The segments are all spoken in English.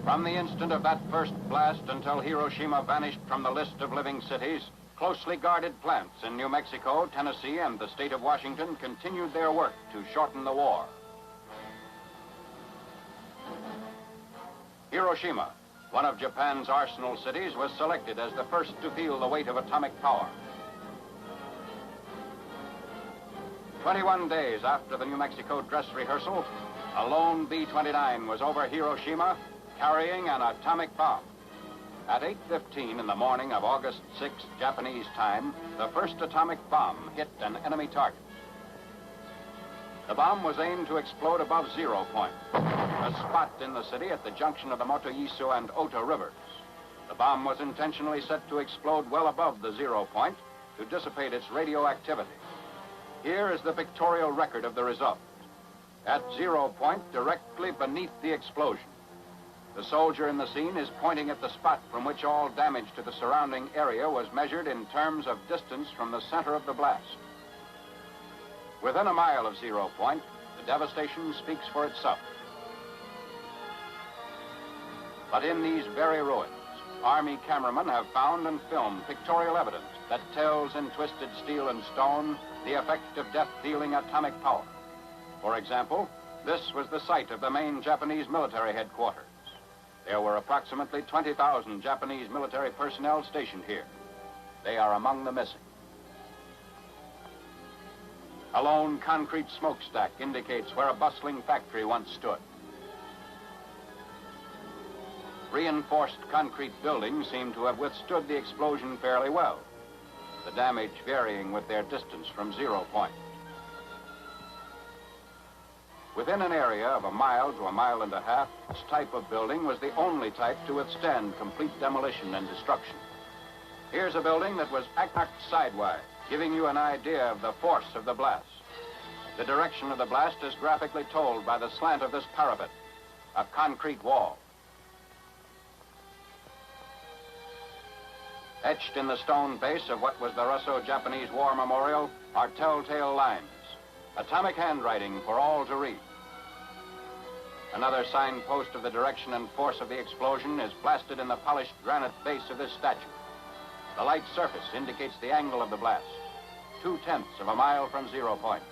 From the instant of that first blast until Hiroshima vanished from the list of living cities, closely guarded plants in New Mexico, Tennessee, and the state of Washington continued their work to shorten the war. Hiroshima, one of Japan's arsenal cities, was selected as the first to feel the weight of atomic power. 21 days after the New Mexico dress rehearsal, a lone B-29 was over Hiroshima carrying an atomic bomb. At 8:15 in the morning of August 6, Japanese time, the first atomic bomb hit an enemy target. The bomb was aimed to explode above 0 point, a spot in the city at the junction of the Motoyisu and Ota rivers. The bomb was intentionally set to explode well above the 0 point to dissipate its radioactivity. Here is the pictorial record of the result. At 0 point, directly beneath the explosion, the soldier in the scene is pointing at the spot from which all damage to the surrounding area was measured in terms of distance from the center of the blast. Within a mile of 0 point, the devastation speaks for itself. But in these very ruins, Army cameramen have found and filmed pictorial evidence that tells in twisted steel and stone the effect of death-dealing atomic power. For example, this was the site of the main Japanese military headquarters. There were approximately 20,000 Japanese military personnel stationed here. They are among the missing. A lone concrete smokestack indicates where a bustling factory once stood. Reinforced concrete buildings seem to have withstood the explosion fairly well, the damage varying with their distance from 0 point. Within an area of a mile to a mile and a half, this type of building was the only type to withstand complete demolition and destruction. Here's a building that was knocked sidewise, giving you an idea of the force of the blast. The direction of the blast is graphically told by the slant of this parapet, a concrete wall. Etched in the stone base of what was the Russo-Japanese War Memorial are telltale lines, atomic handwriting for all to read. Another signpost of the direction and force of the explosion is blasted in the polished granite base of this statue. The light surface indicates the angle of the blast, 2/10 of a mile from 0 point.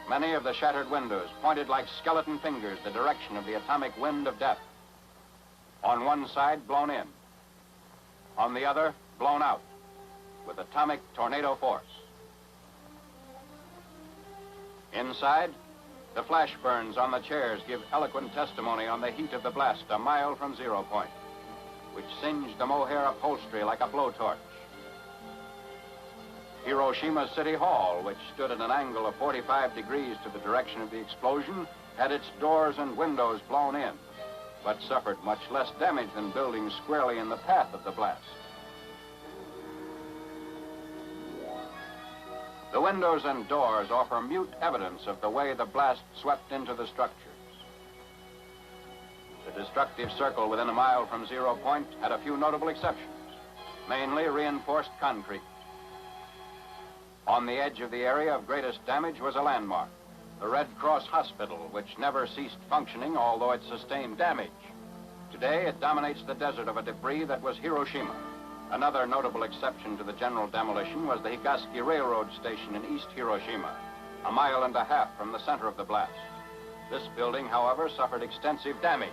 Many of the shattered windows pointed like skeleton fingers the direction of the atomic wind of death. On one side, blown in. On the other, blown out, with atomic tornado force. Inside, the flash burns on the chairs give eloquent testimony on the heat of the blast a mile from 0 point, which singed the mohair upholstery like a blowtorch. Hiroshima City Hall, which stood at an angle of 45 degrees to the direction of the explosion, had its doors and windows blown in, but suffered much less damage than buildings squarely in the path of the blast. The windows and doors offer mute evidence of the way the blast swept into the structures. The destructive circle within a mile from 0 point had a few notable exceptions, mainly reinforced concrete. On the edge of the area of greatest damage was a landmark, the Red Cross Hospital, which never ceased functioning, although it sustained damage. Today, it dominates the desert of a debris that was Hiroshima. Another notable exception to the general demolition was the Higashi Railroad Station in East Hiroshima, a mile and a half from the center of the blast. This building, however, suffered extensive damage.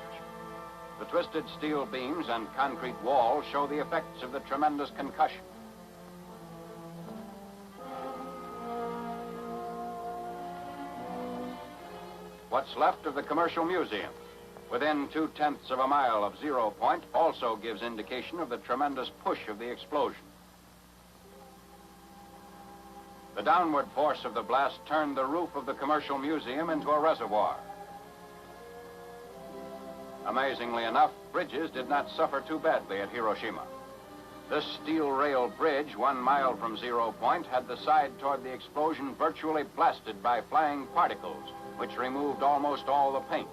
The twisted steel beams and concrete walls show the effects of the tremendous concussion. What's left of the Commercial Museum, within 2/10 of a mile of 0 point, also gives indication of the tremendous push of the explosion. The downward force of the blast turned the roof of the Commercial Museum into a reservoir. Amazingly enough, bridges did not suffer too badly at Hiroshima. This steel rail bridge, 1 mile from 0 point, had the side toward the explosion virtually blasted by flying particles, which removed almost all the paint.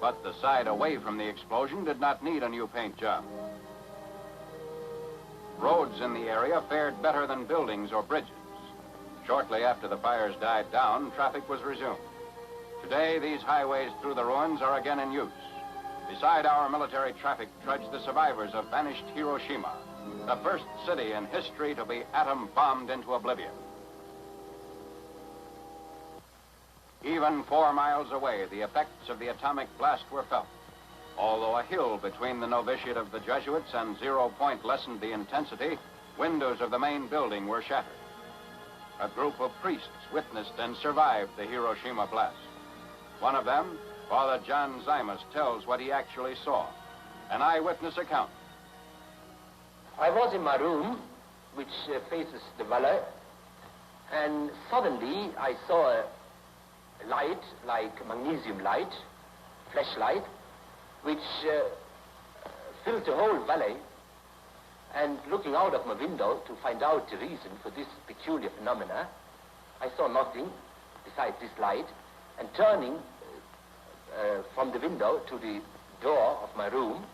But the side away from the explosion did not need a new paint job. Roads in the area fared better than buildings or bridges. Shortly after the fires died down, traffic was resumed. Today, these highways through the ruins are again in use. Beside our military traffic trudge the survivors of vanished Hiroshima, the first city in history to be atom-bombed into oblivion. Even 4 miles away, the effects of the atomic blast were felt. Although a hill between the novitiate of the Jesuits and 0 Point lessened the intensity, windows of the main building were shattered. A group of priests witnessed and survived the Hiroshima blast. One of them, Father John Zymus, tells what he actually saw. An eyewitness account. I was in my room, which faces the valley, and suddenly I saw a light, like magnesium light, flashlight, which filled the whole valley. And looking out of my window to find out the reason for this peculiar phenomena, I saw nothing besides this light. And turning from the window to the door of my room,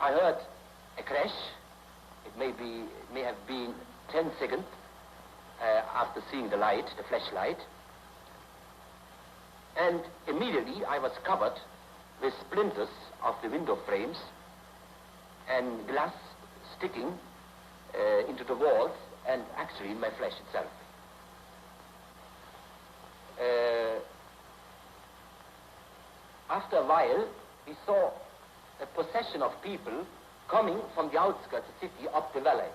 I heard a crash. It may have been 10 seconds after seeing the light, the flashlight. And immediately I was covered with splinters of the window frames and glass sticking into the walls and actually in my flesh itself. After a while, we saw a procession of people coming from the outskirts of the city up the valley.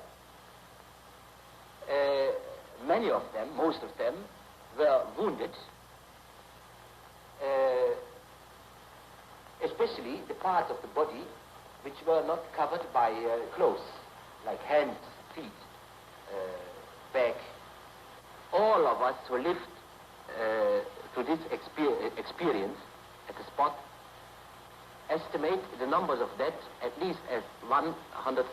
Many of them, most of them, were wounded, especially the parts of the body which were not covered by clothes, like hands, feet, back. All of us who lived to this experience at the spot estimate the numbers of dead at least as 100,000.